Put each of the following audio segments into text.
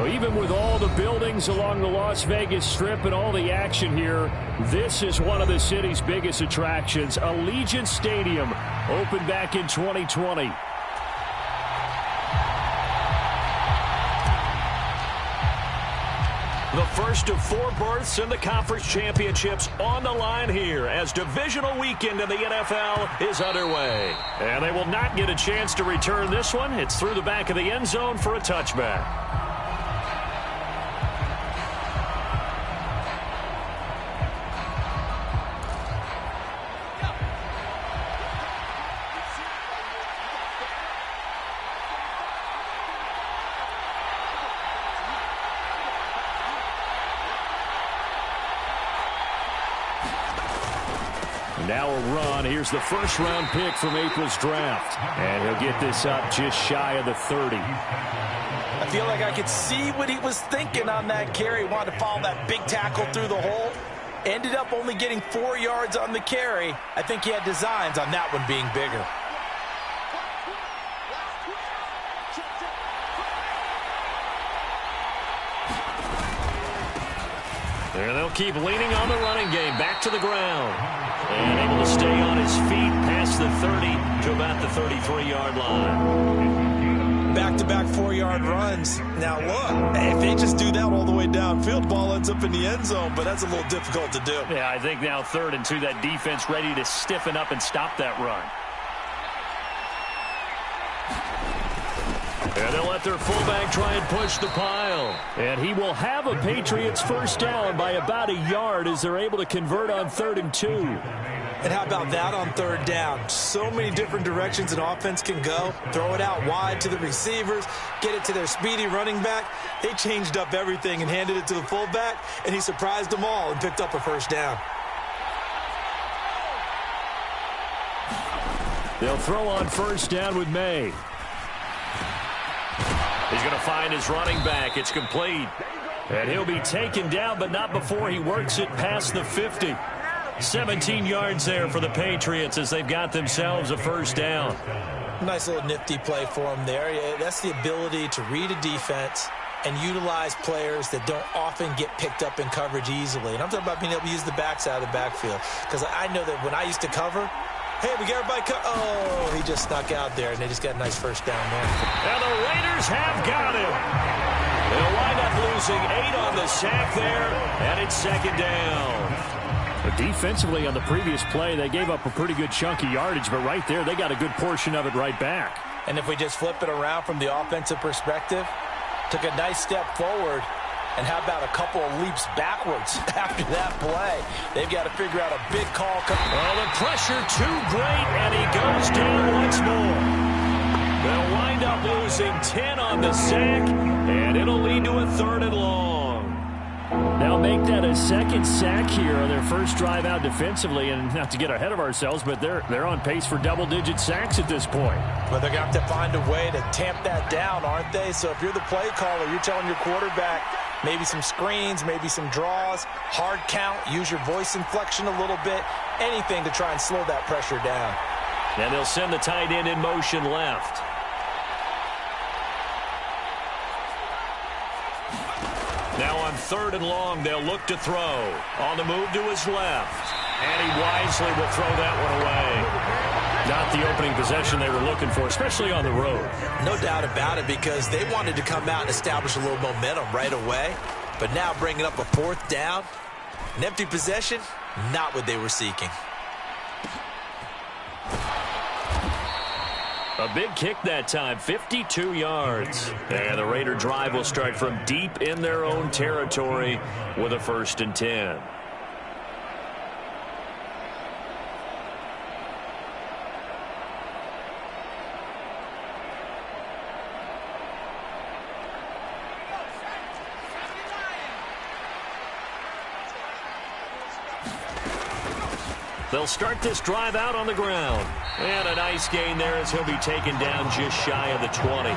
Well, even with all the buildings along the Las Vegas Strip and all the action here, this is one of the city's biggest attractions. Allegiant Stadium opened back in 2020. The first of 4 berths in the conference championships on the line here as divisional weekend in the NFL is underway. And they will not get a chance to return this one. It's through the back of the end zone for a touchback. Now a run. Here's the first-round pick from April's draft. And he'll get this up just shy of the 30. I feel like I could see what he was thinking on that carry. He wanted to follow that big tackle through the hole. Ended up only getting 4 yards on the carry. I think he had designs on that one being bigger. And they'll keep leaning on the running game. Back to the ground. And able to stay on his feet past the 30 to about the 33-yard line. Back-to-back 4-yard runs. Now, look, if they just do that all the way downfield, ball ends up in the end zone, but that's a little difficult to do. Yeah, I think now 3rd and 2, that defense ready to stiffen up and stop that run. And they'll let their fullback try and push the pile. And he will have a Patriots first down by about a yard as they're able to convert on 3rd and 2. And how about that on 3rd down? So many different directions an offense can go. Throw it out wide to the receivers, get it to their speedy running back. They changed up everything and handed it to the fullback, and he surprised them all and picked up a first down. They'll throw on first down with May. He's going to find his running back. It's complete. And he'll be taken down, but not before he works it past the 50. 17 yards there for the Patriots as they've got themselves a first down. Nice little nifty play for him there. That's the ability to read a defense and utilize players that don't often get picked up in coverage easily. And I'm talking about being able to use the backside of the backfield. Because I know that when I used to cover, hey, we got everybody oh, he just snuck out there, and they just got a nice first down there. And the Raiders have got him. They'll wind up losing 8 on the sack there, and it's 2nd down. But defensively on the previous play, they gave up a pretty good chunk of yardage, but right there, they got a good portion of it right back. And if we just flip it around from the offensive perspective, took a nice step forward, and how about a couple of leaps backwards after that play? They've got to figure out a big call. Well, the pressure too great, and he goes down once more. They'll wind up losing 10 on the sack, and it'll lead to a 3rd and long. They'll make that a 2nd sack here on their first drive out defensively, and not to get ahead of ourselves, but they're on pace for double-digit sacks at this point. But they're going to have to find a way to tamp that down, aren't they? So if you're the play caller, you're telling your quarterback, maybe some screens, maybe some draws, hard count, use your voice inflection a little bit, anything to try and slow that pressure down. And they'll send the tight end in motion left. Now on 3rd and long, they'll look to throw. On the move to his left. And he wisely will throw that one away. Not the opening possession they were looking for, especially on the road. No doubt about it, because they wanted to come out and establish a little momentum right away. But now bringing up a 4th down, an empty possession, not what they were seeking. A big kick that time, 52 yards. And the Raider drive will start from deep in their own territory with a 1st and 10. They'll start this drive out on the ground. And a nice gain there as he'll be taken down just shy of the 20.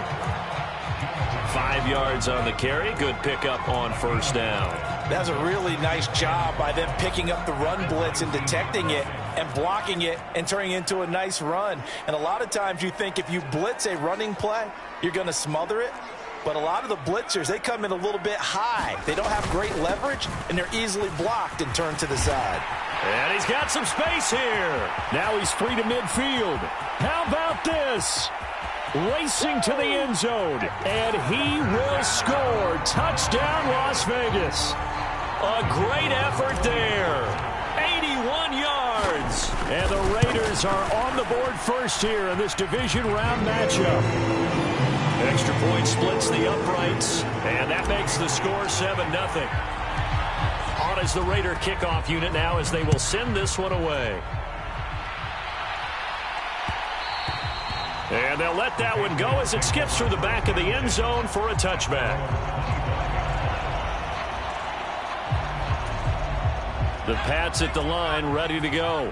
5 yards on the carry. Good pickup on first down. That's a really nice job by them picking up the run blitz and detecting it and blocking it and turning it into a nice run. And a lot of times you think if you blitz a running play, you're going to smother it. But a lot of the blitzers, they come in a little bit high. They don't have great leverage, and they're easily blocked and turned to the side. And he's got some space here. Now he's free to midfield. How about this? Racing to the end zone, and he will score. Touchdown, Las Vegas. A great effort there. 81 yards. And the Raiders are on the board first here in this division round matchup. Extra point splits the uprights, and that makes the score 7-0. On is the Raider kickoff unit now as they will send this one away. And they'll let that one go as it skips through the back of the end zone for a touchback. The Pats at the line, ready to go.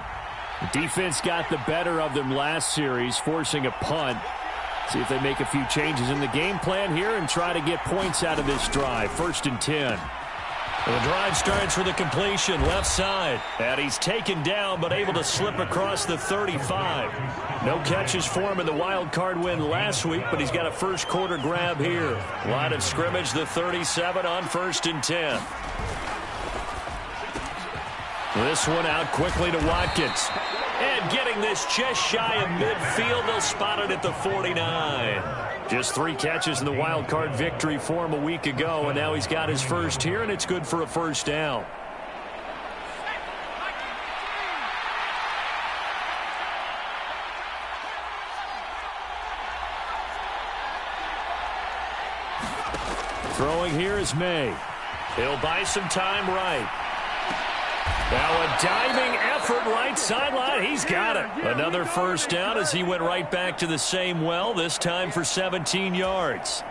The defense got the better of them last series, forcing a punt. See if they make a few changes in the game plan here and try to get points out of this drive. 1st and 10. The drive starts with a completion left side. And he's taken down but able to slip across the 35. No catches for him in the wild card win last week, but he's got a first quarter grab here. Line of scrimmage, the 37 on 1st and 10. This one out quickly to Watkins. And getting this just shy of midfield, they'll spot it at the 49. Just 3 catches in the wild card victory for him a week ago, and now he's got his first here, and it's good for a first down. Throwing here is May. He'll buy some time right. Now a diving effort right sideline. He's got it. Another first down as he went right back to the same well, this time for 17 yards.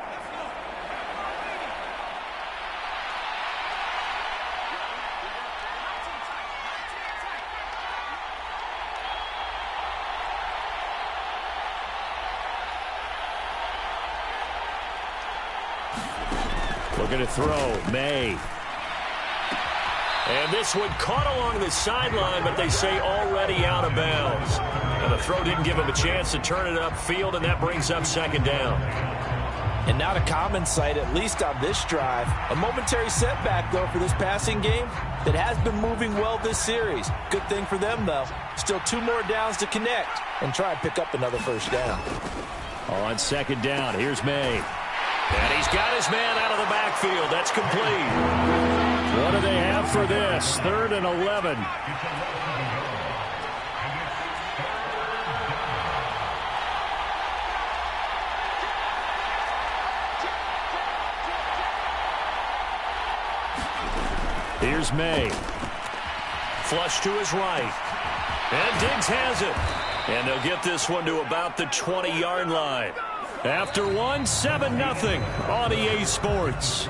Looking to throw, May. And this one caught along the sideline, but they say already out of bounds. And the throw didn't give him a chance to turn it upfield, and that brings up 2nd down. And not a common sight, at least on this drive. A momentary setback, though, for this passing game that has been moving well this series. Good thing for them, though. Still 2 more downs to connect and try and pick up another first down. On 2nd down, here's May. And he's got his man out of the backfield. That's complete. What do they have for this? 3rd and 11. Here's May. Flush to his right. And Diggs has it. And they'll get this one to about the 20-yard line. After one, 7-0 on EA Sports.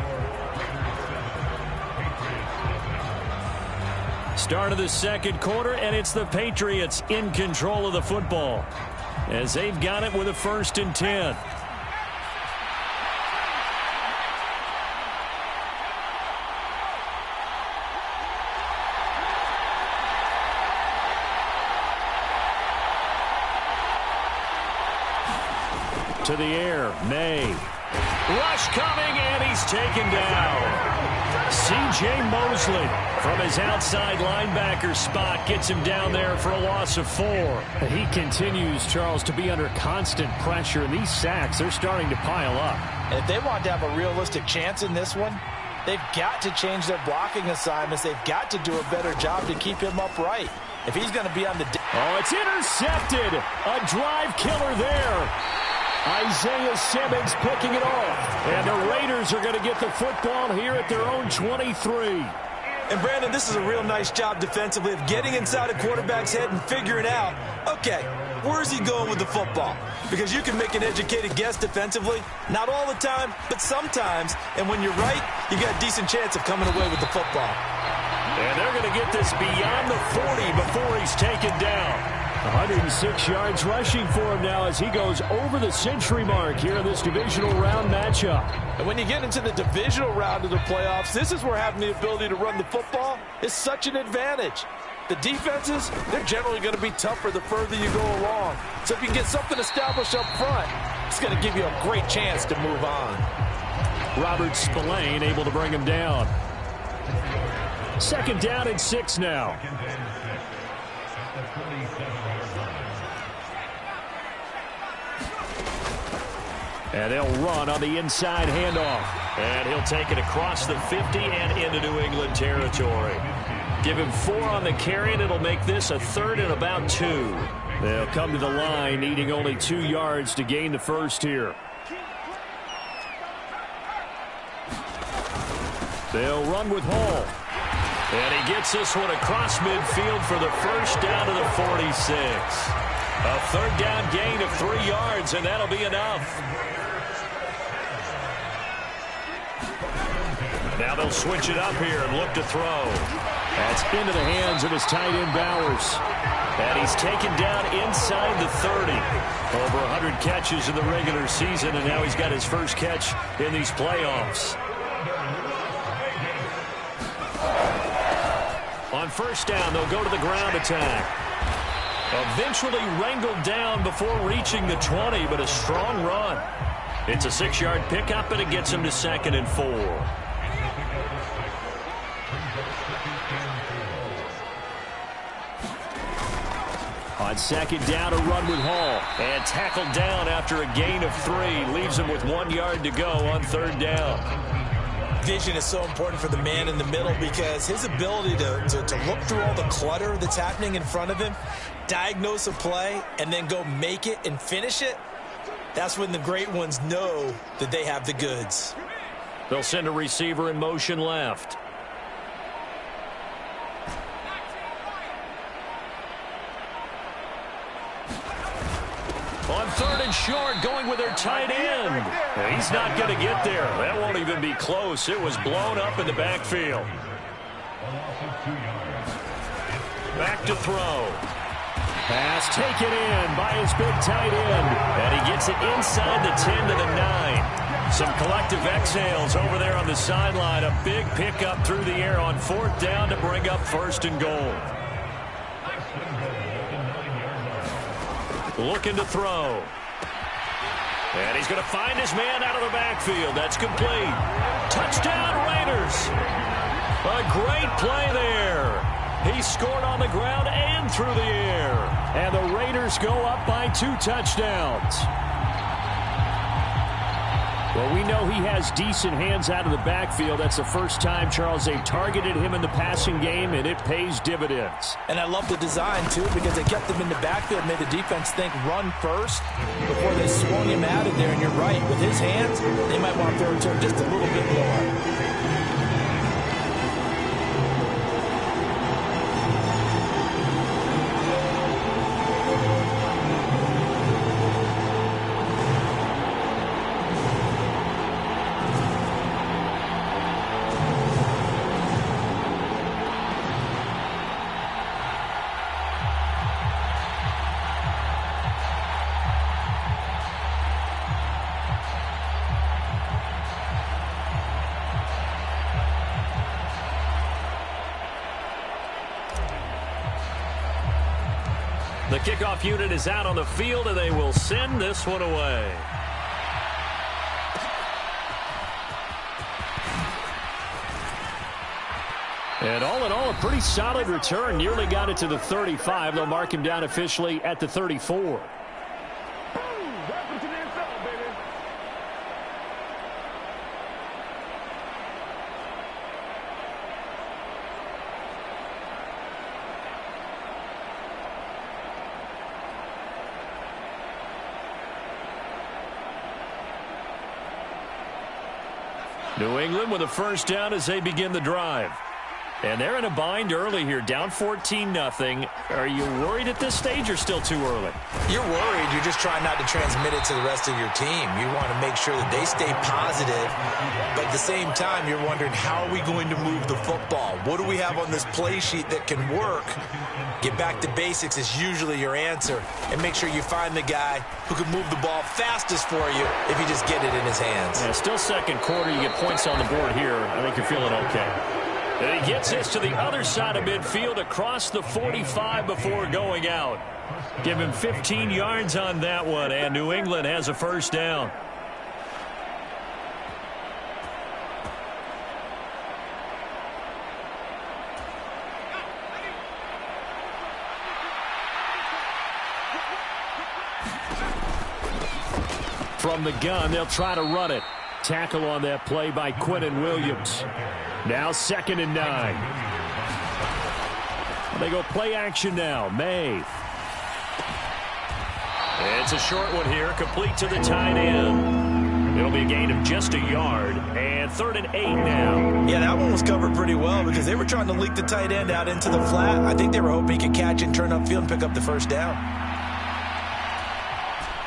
Start of the second quarter, and it's the Patriots in control of the football as they've got it with a 1st and 10. To the air, May. Rush coming, and he's taken down. C.J. Mosley from his outside linebacker spot gets him down there for a loss of 4. He continues, Charles, to be under constant pressure, and these sacks are starting to pile up. And if they want to have a realistic chance in this one, they've got to change their blocking assignments. They've got to do a better job to keep him upright. If he's going to be on the... Oh, it's intercepted. A drive killer there. Isaiah Simmons picking it off. And the Raiders are going to get the football here at their own 23. And, Brandon, this is a real nice job defensively of getting inside a quarterback's head and figuring out, okay, where's he going with the football? Because you can make an educated guess defensively, not all the time, but sometimes. And when you're right, you got a decent chance of coming away with the football. And they're going to get this beyond the 40 before he's taken down. 106 yards rushing for him now as he goes over the century mark here in this divisional round matchup. And when you get into the divisional round of the playoffs, this is where having the ability to run the football is such an advantage. The defenses, they're generally going to be tougher the further you go along. So if you can get something established up front, it's going to give you a great chance to move on. Robert Spillane able to bring him down. 2nd down and 6 now. And they'll run on the inside handoff. And he'll take it across the 50 and into New England territory. Give him 4 on the carry, and it'll make this a 3rd and about 2. They'll come to the line, needing only 2 yards to gain the first here. They'll run with Hall. And he gets this one across midfield for the first down to the 46. A 3rd down gain of 3 yards, and that'll be enough. Now they'll switch it up here and look to throw. That's into the hands of his tight end, Bowers. And he's taken down inside the 30. Over 100 catches in the regular season, and now he's got his first catch in these playoffs. On 1st down, they'll go to the ground attack. Eventually wrangled down before reaching the 20, but a strong run. It's a 6-yard pickup, and it gets him to 2nd and 4. On 2nd down, a run with Hall. And tackled down after a gain of 3. Leaves him with 1 yard to go on 3rd down. Vision is so important for the man in the middle because his ability to look through all the clutter that's happening in front of him, diagnose a play, and then go make it and finish it, that's when the great ones know that they have the goods. They'll send a receiver in motion left. On 3rd and short, going with their tight end. He's not going to get there. That won't even be close. It was blown up in the backfield. Back to throw. Pass taken in by his big tight end. And he gets it inside the 10 to the 9. Some collective exhales over there on the sideline. A big pickup through the air on 4th down to bring up 1st and goal. Looking to throw. And he's going to find his man out of the backfield. That's complete. Touchdown, Raiders. A great play there. He scored on the ground and through the air. And the Raiders go up by 2 touchdowns. Well, we know he has decent hands out of the backfield. That's the first time, Charles, they've targeted him in the passing game, and it pays dividends. And I love the design, too, because they kept him in the backfield, made the defense think run first before they swung him out of there. And you're right, with his hands, they might want to throw it to him just a little bit more. The kickoff unit is out on the field, and they will send this one away. And all in all, a pretty solid return. Nearly got it to the 35. They'll mark him down officially at the 34. New England with a 1st down as they begin the drive. And they're in a bind early here, down 14-0. Are you worried at this stage or still too early? You're worried. You're just trying not to transmit it to the rest of your team. You want to make sure that they stay positive. But at the same time, you're wondering, how are we going to move the football? What do we have on this play sheet that can work? Get back to basics is usually your answer. And make sure you find the guy who can move the ball fastest for you if you just get it in his hands. Yeah, still 2nd quarter. You get points on the board here. I think you're feeling okay. And he gets this to the other side of midfield across the 45 before going out. Give him 15 yards on that one, and New England has a 1st down. From the gun, they'll try to run it. Tackle on that play by Quinnen Williams. Now 2nd and 9. They go play action now. May. It's a short one here, complete to the tight end. It'll be a gain of just a yard, and 3rd and 8 now. Yeah, that one was covered pretty well because they were trying to leak the tight end out into the flat. I think they were hoping he could catch and turn upfield and pick up the first down.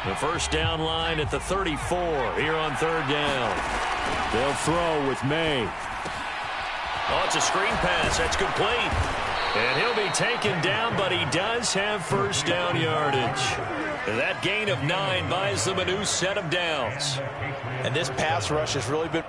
The first down line at the 34 here on 3rd down. They'll throw with May. Oh, it's a screen pass. That's complete. And he'll be taken down, but he does have first down yardage. That gain of 9 buys them a new set of downs. And this pass rush has really been...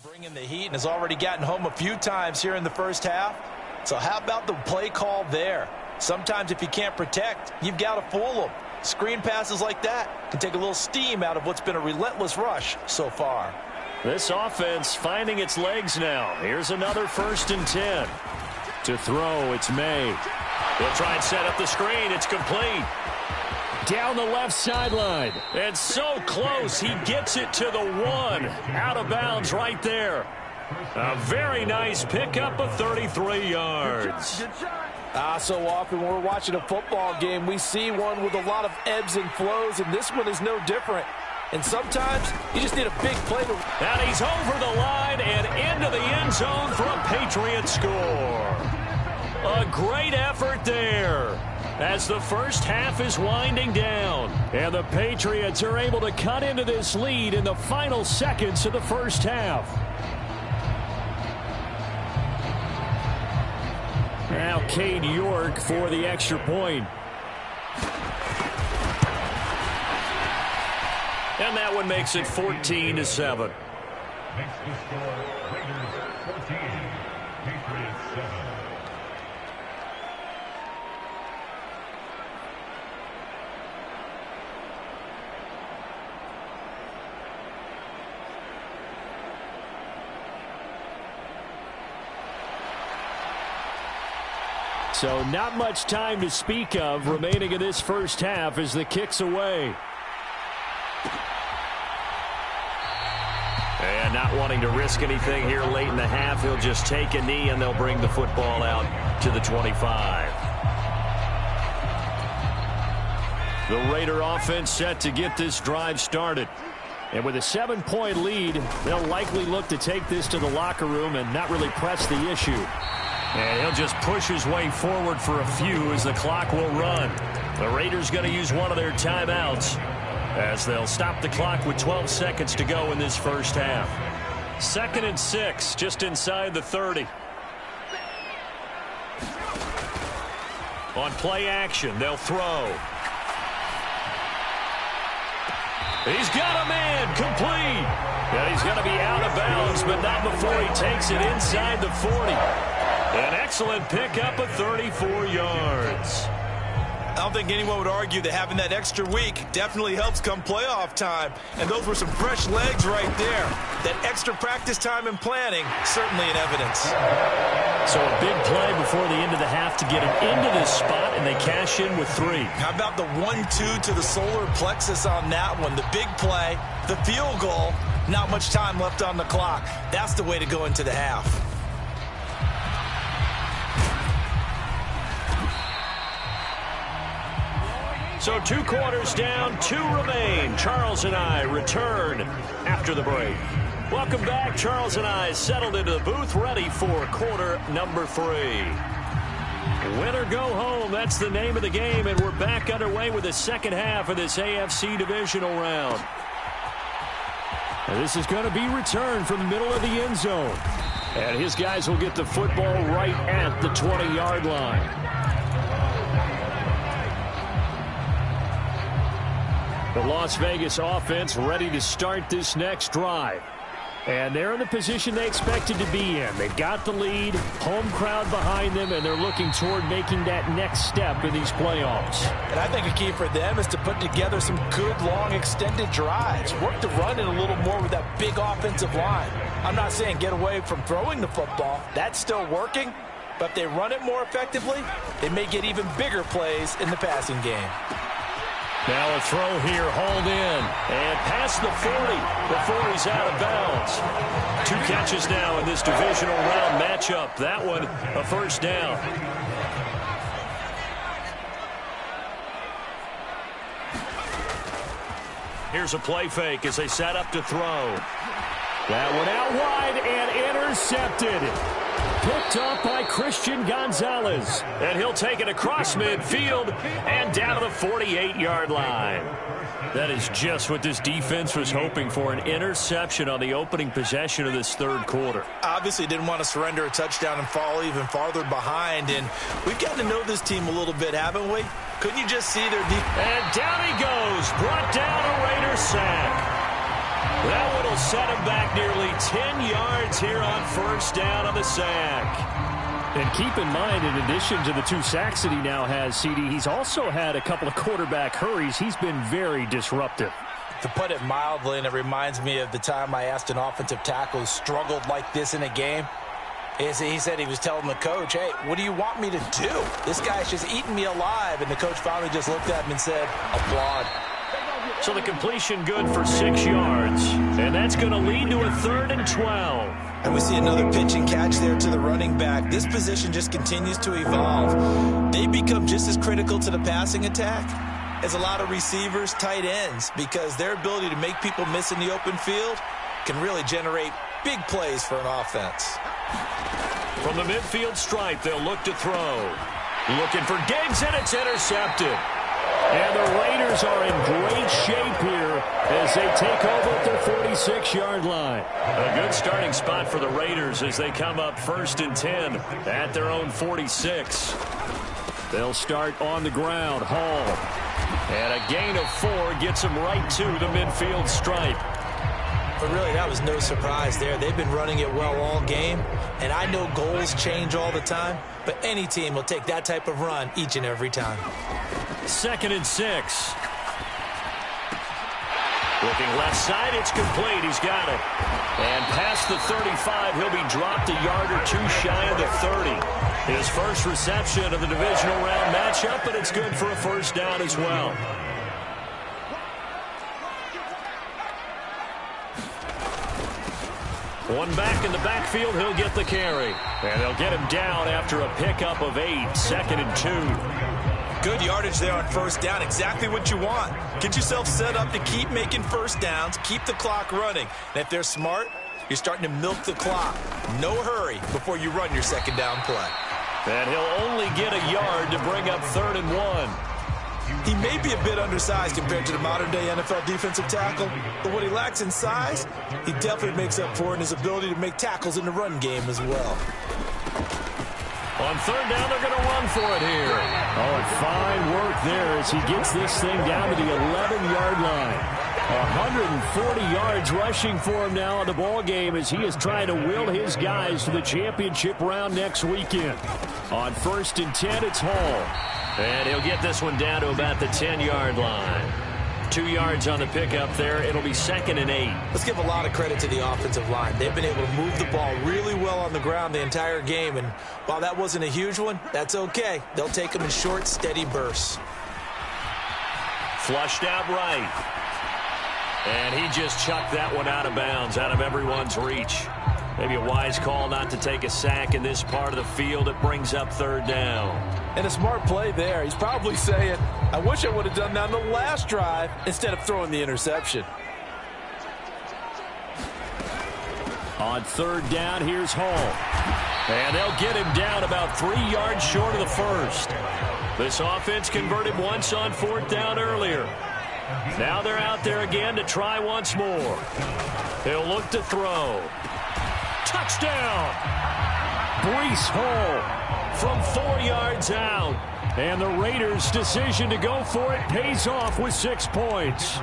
bringing the heat and has already gotten home a few times here in the first half. So how about the play call there? Sometimes if you can't protect, you've got to fool them. Screen passes like that can take a little steam out of what's been a relentless rush so far. This offense finding its legs now. Here's another 1st and 10. To throw, it's May. He'll try and set up the screen. It's complete. Down the left sideline. And so close. He gets it to the 1. Out of bounds right there. A very nice pickup of 33 yards. So often when we're watching a football game, we see one with a lot of ebbs and flows, and this one is no different. And sometimes you just need a big play to... And he's over the line and into the end zone for a Patriot score. A great effort there as the first half is winding down. And the Patriots are able to cut into this lead in the final seconds of the first half. Now Cade York for the extra point. And that one makes it 14-7. Makes the score Raiders 14, Patriots 7. So not much time to speak of remaining in this first half as the kick's away. And not wanting to risk anything here late in the half, he'll just take a knee and they'll bring the football out to the 25. The Raider offense set to get this drive started. And with a 7-point lead, they'll likely look to take this to the locker room and not really press the issue. And he'll just push his way forward for a few as the clock will run. The Raiders going to use one of their timeouts as they'll stop the clock with 12 seconds to go in this first half. 2nd and 6, just inside the 30. On play action, they'll throw. He's got a man, complete. And he's going to be out of bounds, but not before he takes it inside the 40. An excellent pickup of 34 yards. I don't think anyone would argue that having that extra week definitely helps come playoff time. And those were some fresh legs right there. That extra practice time and planning, certainly in evidence. So a big play before the end of the half to get him into this spot, and they cash in with 3. How about the 1-2 to the solar plexus on that one? The big play, the field goal, not much time left on the clock. That's the way to go into the half. So 2 quarters down, 2 remain. Charles and I return after the break. Welcome back. Charles and I settled into the booth, ready for quarter number 3. Win or go home, that's the name of the game, and we're back underway with the second half of this AFC divisional round. And this is going to be returned from the middle of the end zone. And his guys will get the football right at the 20-yard line. The Las Vegas offense ready to start this next drive. And they're in the position they expected to be in. They've got the lead, home crowd behind them, and they're looking toward making that next step in these playoffs. And I think a key for them is to put together some good, long, extended drives. Work the run in a little more with that big offensive line. I'm not saying get away from throwing the football. That's still working. But if they run it more effectively, they may get even bigger plays in the passing game. Now a throw here, hauled in, and past the 40 before he's out of bounds. 2 catches now in this divisional round matchup. That one, a first down. Here's a play fake as they set up to throw. That one out wide and intercepted. Picked up by Christian Gonzalez. And he'll take it across midfield and down to the 48-yard line. That is just what this defense was hoping for, an interception on the opening possession of this third quarter. Obviously didn't want to surrender a touchdown and fall even farther behind. And we've gotten to know this team a little bit, haven't we? Couldn't you just see their defense? And down he goes. Brought down a Raider sack. That one will set him back nearly 10 yards here on first down on the sack. And keep in mind, in addition to the 2 sacks that he now has, CD, he's also had a couple of quarterback hurries. He's been very disruptive. To put it mildly, and it reminds me of the time I asked an offensive tackle who struggled like this in a game. He said he was telling the coach, hey, what do you want me to do? This guy's just eating me alive. And the coach finally just looked at him and said, applaud. So the completion good for 6 yards. And that's going to lead to a 3rd and 12. And we see another pitch and catch there to the running back. This position just continues to evolve. They become just as critical to the passing attack as a lot of receivers, tight ends, because their ability to make people miss in the open field can really generate big plays for an offense. From the midfield stripe, they'll look to throw. Looking for Diggs, and it's intercepted. And the Raiders are in great shape here as they take over at their 46-yard line. A good starting spot for the Raiders as they come up 1st and 10 at their own 46. They'll start on the ground. Hall. And a gain of 4 gets them right to the midfield stripe. But really, that was no surprise there. They've been running it well all game. And I know goals change all the time, but any team will take that type of run each and every time. 2nd and 6. Looking left side, it's complete. He's got it. And past the 35, he'll be dropped a yard or 2 shy of the 30. His first reception of the divisional round matchup, but it's good for a first down as well. One back in the backfield, he'll get the carry. And they'll get him down after a pickup of 8, 2nd and 2. Good yardage there on first down. Exactly what you want. Get yourself set up to keep making first downs, keep the clock running. And if they're smart, You're starting to milk the clock. No hurry before you run your second down play. And he'll only get a yard to bring up 3rd and 1. He may be a bit undersized compared to the modern-day NFL defensive tackle, but what he lacks in size, he definitely makes up for in his ability to make tackles in the run game as well. On 3rd down, they're going to run for it here. Oh, and fine work there as he gets this thing down to the 11-yard line. 140 yards rushing for him now in the ball game as he is trying to will his guys to the championship round next weekend. On 1st and 10, it's Hall. And he'll get this one down to about the 10-yard line. 2 yards on the pickup there. It'll be 2nd and 8. Let's give a lot of credit to the offensive line. They've been able to move the ball really well on the ground the entire game. And while that wasn't a huge one, that's okay. They'll take them in short, steady bursts. Flushed out right. And he just chucked that one out of bounds, out of everyone's reach. Maybe a wise call not to take a sack in this part of the field. It brings up 3rd down. And a smart play there. He's probably saying, I wish I would have done that on the last drive instead of throwing the interception. On 3rd down, here's Hall. And they'll get him down about 3 yards short of the 1st. This offense converted once on 4th down earlier. Now they're out there again to try once more. He'll look to throw. Touchdown! Breece Hall From 4 yards out. And the Raiders' decision to go for it pays off with 6 points.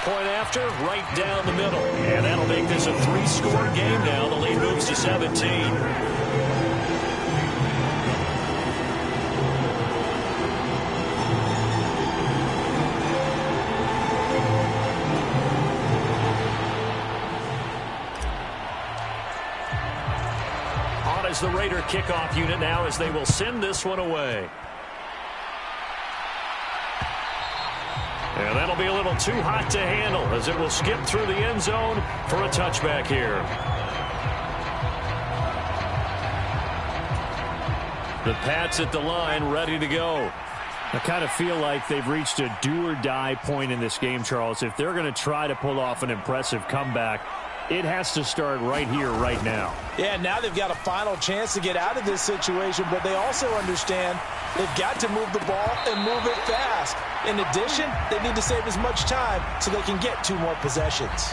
Point after, right down the middle. And that'll make this a 3-score game now. The lead moves to 17. As the Raider kickoff unit now as they will send this one away. And that'll be a little too hot to handle as it will skip through the end zone for a touchback here. The Pats at the line ready to go. I kind of feel like they've reached a do-or-die point in this game, Charles. If they're going to try to pull off an impressive comeback, it has to start right here, right now. Yeah, now they've got a final chance to get out of this situation, but they also understand they've got to move the ball and move it fast. In addition, they need to save as much time so they can get 2 more possessions.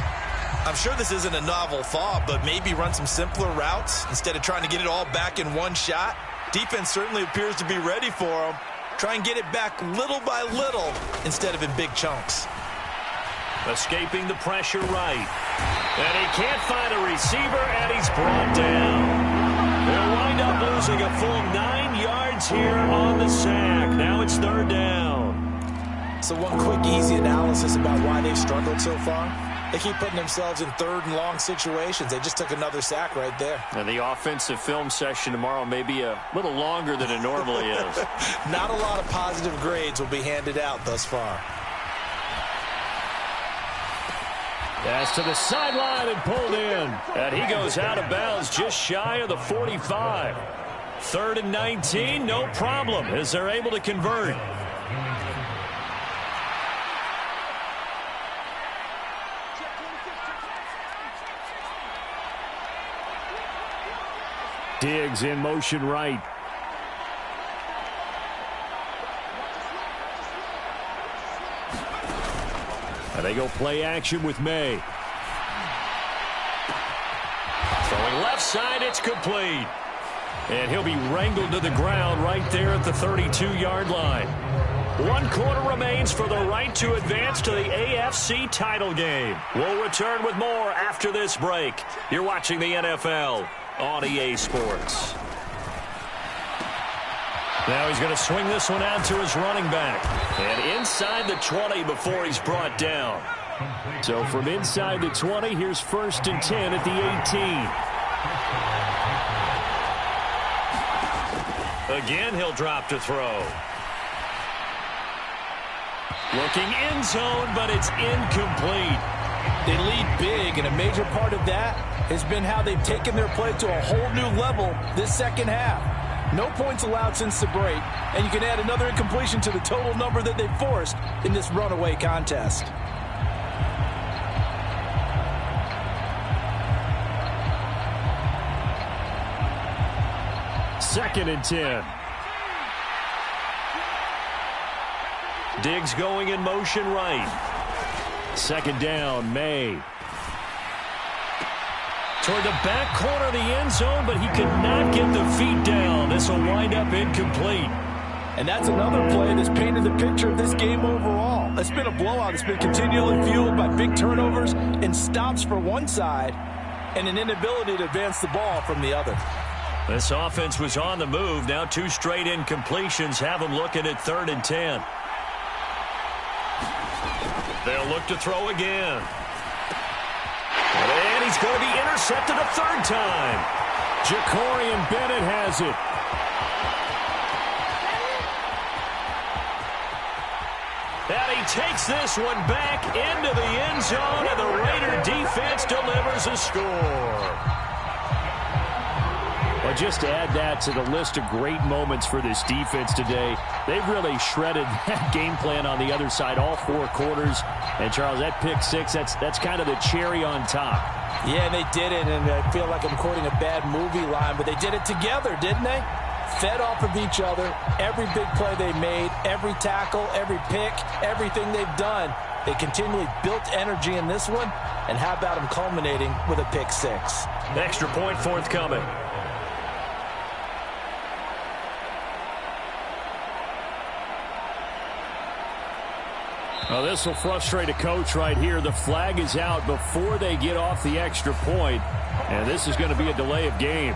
I'm sure this isn't a novel thought, but maybe run some simpler routes instead of trying to get it all back in one shot. Defense certainly appears to be ready for them. Try and get it back little by little instead of in big chunks. Escaping the pressure right. And he can't find a receiver, and he's brought down. They'll wind up losing a full 9 yards here on the sack. Now it's 3rd down. So one quick, easy analysis about why they've struggled so far. They keep putting themselves in 3rd and long situations. They just took another sack right there. And the offensive film session tomorrow may be a little longer than it normally is. Not a lot of positive grades will be handed out thus far. Pass to the sideline and pulled in. And he goes out of bounds just shy of the 45. 3rd and 19, no problem as they're able to convert. Diggs in motion right. And they go play action with May. Throwing left side, it's complete. And he'll be wrangled to the ground right there at the 32-yard line. 1 quarter remains for the right to advance to the AFC title game. We'll return with more after this break. You're watching the NFL on EA Sports. Now he's going to swing this one out to his running back. And inside the 20 before he's brought down. So from inside the 20, here's 1st and 10 at the 18. Again, he'll drop to throw. Looking end zone, but it's incomplete. They lead big, and a major part of that has been how they've taken their play to a whole new level this second half. No points allowed since the break, and you can add another incompletion to the total number that they forced in this runaway contest. 2nd and 10. Diggs going in motion right. 2nd down, May. Toward the back corner of the end zone, but he could not get the feet down. This will wind up incomplete. And that's another play that's painted the picture of this game overall. It's been a blowout. It's been continually fueled by big turnovers and stops for one side and an inability to advance the ball from the other. This offense was on the move. Now 2 straight incompletions have them looking at 3rd and 10. They'll look to throw again. And he's going to be intercepted a 3rd time. Jacorian Bennett has it. And he takes this one back into the end zone, and the Raider defense delivers a score. Well, just to add that to the list of great moments for this defense today, they've really shredded that game plan on the other side all 4 quarters. And, Charles, that pick 6, that's kind of the cherry on top. Yeah, they did it, and I feel like I'm quoting a bad movie line, but they did it together, didn't they? Fed off of each other, every big play they made, every tackle, every pick, everything they've done. They continually built energy in this one, and how about them culminating with a pick 6? Extra point forthcoming. Well, this will frustrate a coach right here. The flag is out before they get off the extra point, and this is going to be a delay of game.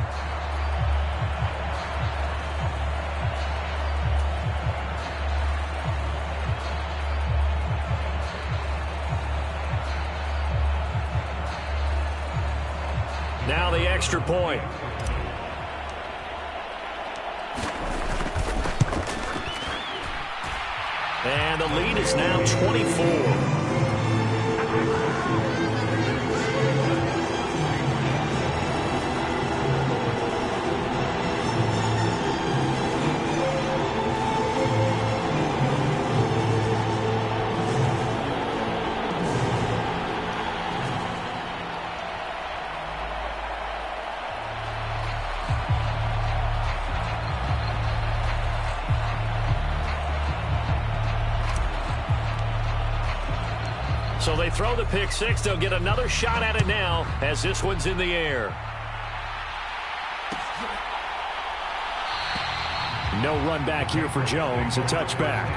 Now the extra point. And the lead is now 24. So they throw the pick 6. They'll get another shot at it now as this one's in the air. No run back here for Jones. A touchback.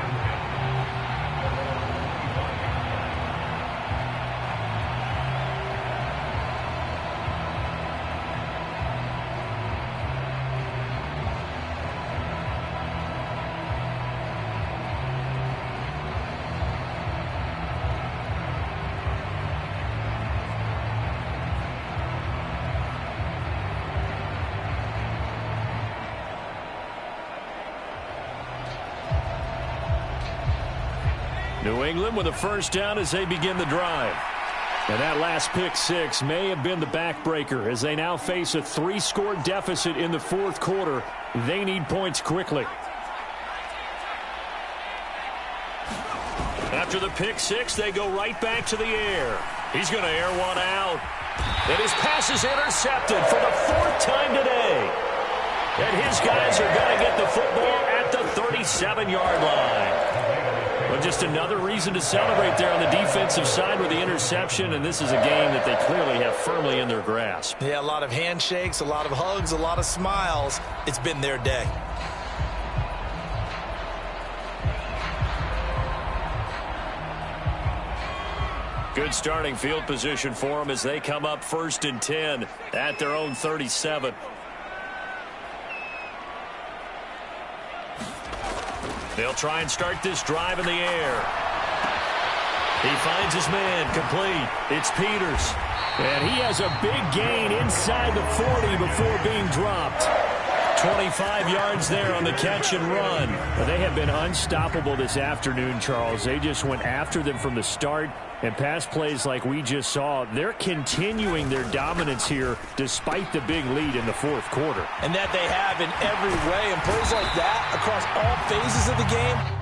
New England with a first down as they begin the drive. And that last pick 6 may have been the backbreaker as they now face a 3-score deficit in the 4th quarter. They need points quickly. After the pick 6, they go right back to the air. He's going to air one out. And his pass is intercepted for the 4th time today. And his guys are going to get the football at the 37-yard line. Well, just another reason to celebrate there on the defensive side with the interception, and this is a game that they clearly have firmly in their grasp. Yeah, a lot of handshakes, a lot of hugs, a lot of smiles. It's been their day. Good starting field position for them as they come up 1st and 10 at their own 37. They'll try and start this drive in the air. He finds his man complete. It's Peters. And he has a big gain inside the 40 before being dropped. 25 yards there on the catch and run. But they have been unstoppable this afternoon, Charles. They just went after them from the start. And pass plays like we just saw, they're continuing their dominance here despite the big lead in the 4th quarter. And that they have in every way. And plays like that across all phases of the game,